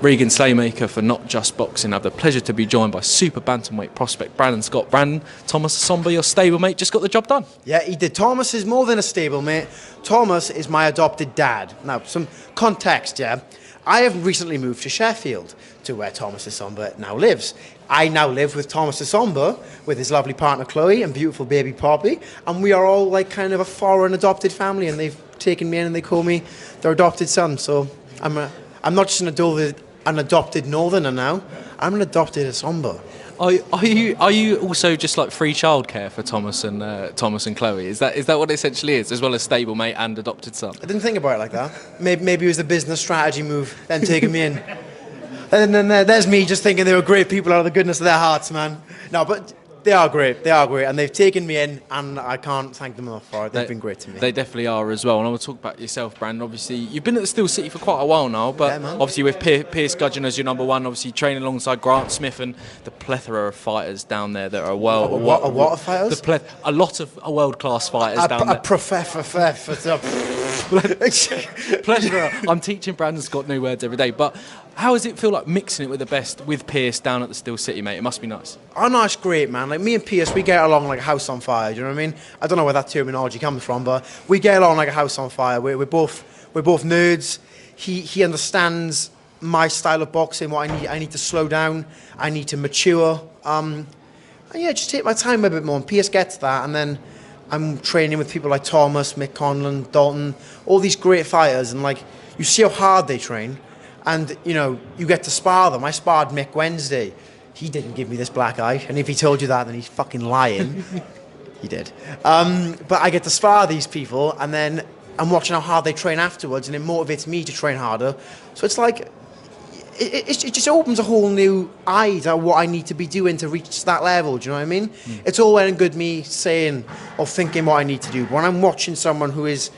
Regan Slaymaker for Not Just Boxing. I have the pleasure to be joined by super bantamweight prospect Brandon Scott. Brandon, Thomas Assomba, your stablemate, just got the job done. Yeah, he did. Thomas is more than a stablemate. Thomas is my adopted dad. Now, some context, yeah. I have recently moved to Sheffield, to where Thomas Assomba now lives. I now live with Thomas Assomba, with his lovely partner Chloe and beautiful baby Poppy, and we are all like kind of a foreign adopted family, and they've taken me in and they call me their adopted son. So I'm not just an adopted northerner now. I'm an adopted Assomba. Are you also just like free childcare for Thomas and Chloe? Is that what it essentially is, as well as stablemate and adopted son? I didn't think about it like that. Maybe it was a business strategy move, then taking me in. And then there's me just thinking they were great people out of the goodness of their hearts, man. No, but they are great, and they've taken me in, and I can't thank them enough for it. They've been great to me. They definitely are as well. And I want to talk about yourself, Brandon. Obviously, you've been at the Steel City for quite a while now, but yeah, obviously with Pierce Gudgeon as your number one, obviously training alongside Grant Smith and the plethora of fighters down there that are a lot of fighters? A lot of world-class fighters down there. Pleasure. I'm teaching Brandon Scott new words every day, but how does it feel like mixing it with the best with Pierce down at the Steel City, mate? It must be nice. Oh no, it's great, man. Like me and Pierce, we get along like a house on fire. Do you know what I mean? I don't know where that terminology comes from, but we get along like a house on fire. We're both nerds. He understands my style of boxing. What I need to slow down. I need to mature. And yeah, just take my time a bit more. And Pierce gets that, and then I'm training with people like Thomas, Mick Conlan, Dalton, all these great fighters, and like you see how hard they train. And, you know, you get to spar them. I sparred Mick Wednesday. He didn't give me this black eye. And if he told you that, then he's fucking lying. He did. But I get to spar these people, and then I'm watching how hard they train afterwards, and it motivates me to train harder. So it's like, it just opens a whole new eye to what I need to be doing to reach that level. Do you know what I mean? It's all well and good me saying or thinking what I need to do. But when I'm watching someone who is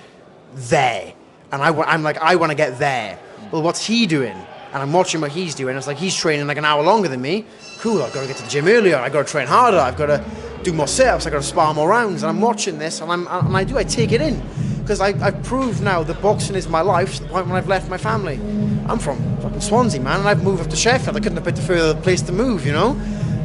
there, and I'm like, I want to get there. Well, what's he doing? And I'm watching what he's doing. It's like he's training like an hour longer than me. Cool, I've got to get to the gym earlier. I've got to train harder. I've got to do more sit-ups. I've got to spar more rounds. And I'm watching this, and I take it in. Because I've proved now that boxing is my life to the point when I've left my family. I'm from fucking Swansea, man, and I've moved up to Sheffield. I couldn't have picked a further place to move, you know?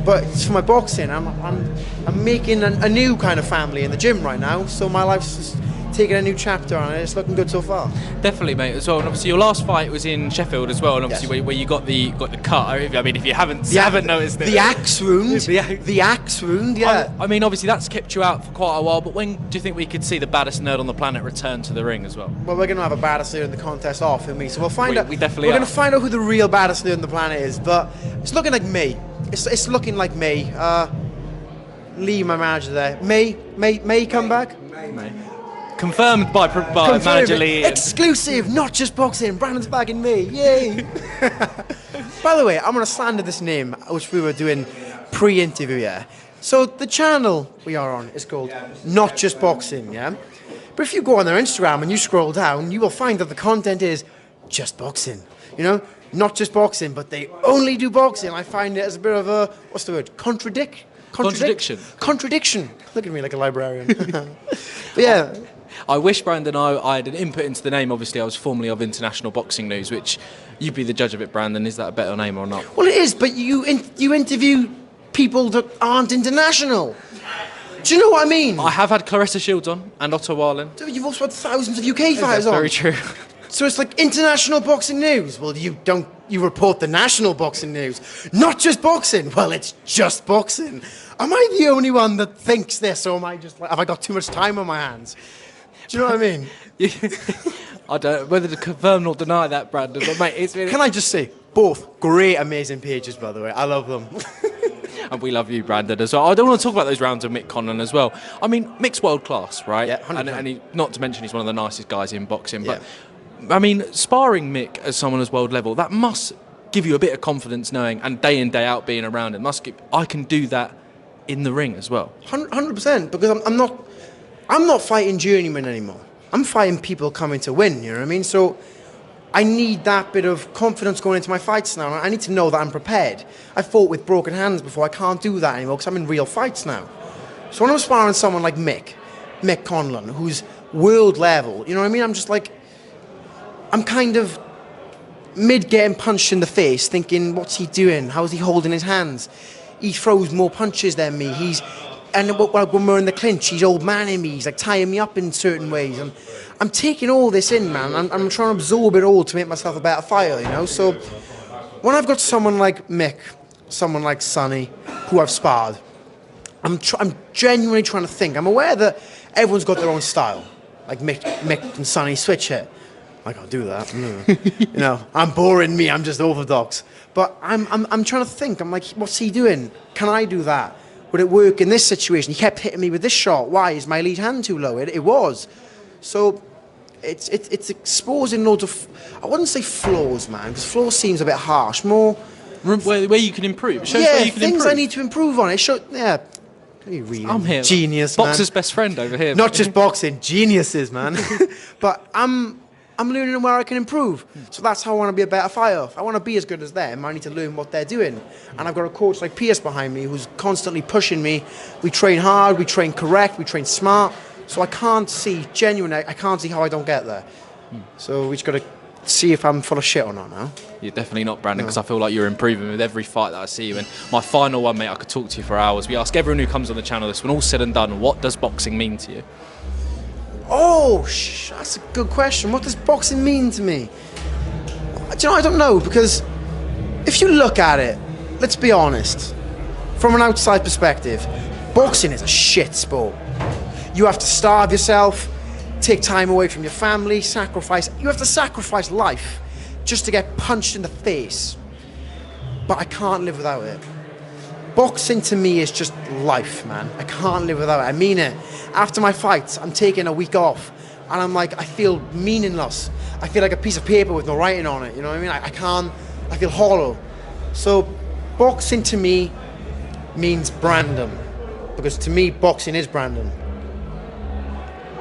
But it's for my boxing. I'm making a new kind of family in the gym right now. So my life's just taking a new chapter on it. It's looking good so far. Definitely, mate, as well. And obviously your last fight was in Sheffield as well, and obviously yes. where you got the cut. I mean, if you haven't noticed it, the axe wound, the axe wound. Yeah. I mean, obviously that's kept you out for quite a while. But when do you think we could see the baddest nerd on the planet return to the ring as well? Well, we're going to have a baddest nerd in the contest off with me, so we'll find out. We definitely. We're going to find out who the real baddest nerd on the planet is. But it's looking like me. It's looking like me. Lee, my manager there. May come back. May. Confirmed by manager Lee. Exclusive, Not Just Boxing. Brandon's bagging me. Yay. By the way, I'm going to slander this name, which we were doing pre-interview, yeah? So the channel we are on is called Not Just Boxing, yeah? But if you go on their Instagram and you scroll down, you will find that the content is just boxing, you know? Not just boxing, but they only do boxing. I find it as a bit of a, what's the word? Contradiction. Look at me like a librarian. But yeah. I wish, Brandon, I had an input into the name. Obviously, I was formerly of International Boxing News, which you'd be the judge of it, Brandon. Is that a better name or not? Well, it is, but you interview people that aren't international. Do you know what I mean? I have had Clarissa Shields on and Otto Warland. Dude, you've also had thousands of UK fighters on. Very true. So it's like International Boxing News. Well, you report the national boxing news. Not just boxing. Well, it's just boxing. Am I the only one that thinks this, or am I just like, have I got too much time on my hands? Do you know what I mean? I don't know whether to confirm or deny that, Brandon, but mate, it's really... Can I just say, both great, amazing pages, by the way. I love them. And we love you, Brandon, as well. I don't want to talk about those rounds of Mick Conlan as well. I mean, Mick's world class, right? Yeah, 100%. And not to mention he's one of the nicest guys in boxing, but I mean, sparring Mick as someone as world level, that must give you a bit of confidence knowing, and day in, day out being around it, I can do that in the ring as well. 100%, because I'm not fighting journeymen anymore. I'm fighting people coming to win, you know what I mean? So I need that bit of confidence going into my fights now. I need to know that I'm prepared. I fought with broken hands before. I can't do that anymore because I'm in real fights now. So when I'm sparring someone like Mick Conlan, who's world level, you know what I mean? I'm just like, I'm kind of mid getting punched in the face, thinking, what's he doing? How's he holding his hands? He throws more punches than me. And when we're in the clinch, he's old manning me. He's like tying me up in certain ways. And I'm taking all this in, man. I'm trying to absorb it all to make myself a better fighter, you know? So when I've got someone like Mick, someone like Sonny, who I've sparred, I'm genuinely trying to think. I'm aware that everyone's got their own style. Like Mick and Sonny switch it. I can't do that. You know, I'm boring me. I'm just orthodox. But I'm trying to think. I'm like, what's he doing? Can I do that? Would it work in this situation? He kept hitting me with this shot. Why? Is my lead hand too low? It was. So it's exposing loads of, I wouldn't say flaws, man, because flaws seems a bit harsh. More where you can improve. It shows yeah, where you can things improve. I need to improve on. It should, yeah. Really I'm here. Genius, man. Boxer's best friend over here. Not just boxing, geniuses, man. But I'm learning where I can improve. So that's how I want to be a better fighter. If I want to be as good as them, I need to learn what they're doing. And I've got a coach like Pierce behind me who's constantly pushing me. We train hard, we train correct, we train smart. So I can't see, genuinely, I can't see how I don't get there. So we just got to see if I'm full of shit or not now. You're definitely not, Brandon, because I feel like you're improving with every fight that I see you in. My final one, mate, I could talk to you for hours. We ask everyone who comes on the channel this, when all said and done, what does boxing mean to you? Oh, that's a good question. What does boxing mean to me? Do you know, I don't know, because if you look at it, let's be honest, from an outside perspective, boxing is a shit sport. You have to starve yourself, take time away from your family, sacrifice. You have to sacrifice life just to get punched in the face. But I can't live without it. Boxing to me is just life, man. I can't live without it. I mean it. After my fights, I'm taking a week off, and I'm like, I feel meaningless. I feel like a piece of paper with no writing on it. You know what I mean? I feel hollow. So boxing to me means Brandon, because to me, boxing is Brandon.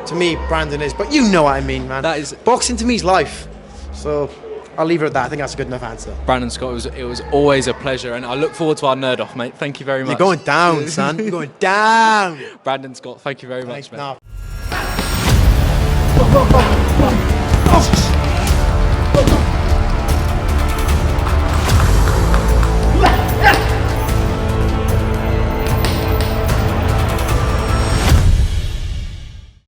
To me, Brandon is, but you know what I mean, man. That is boxing to me is life. So I'll leave it at that. I think that's a good enough answer. Brandon Scott, it was always a pleasure, and I look forward to our nerd off, mate. Thank you very much. You're going down, son. You're going down. Brandon Scott, thank you very much, mate. No.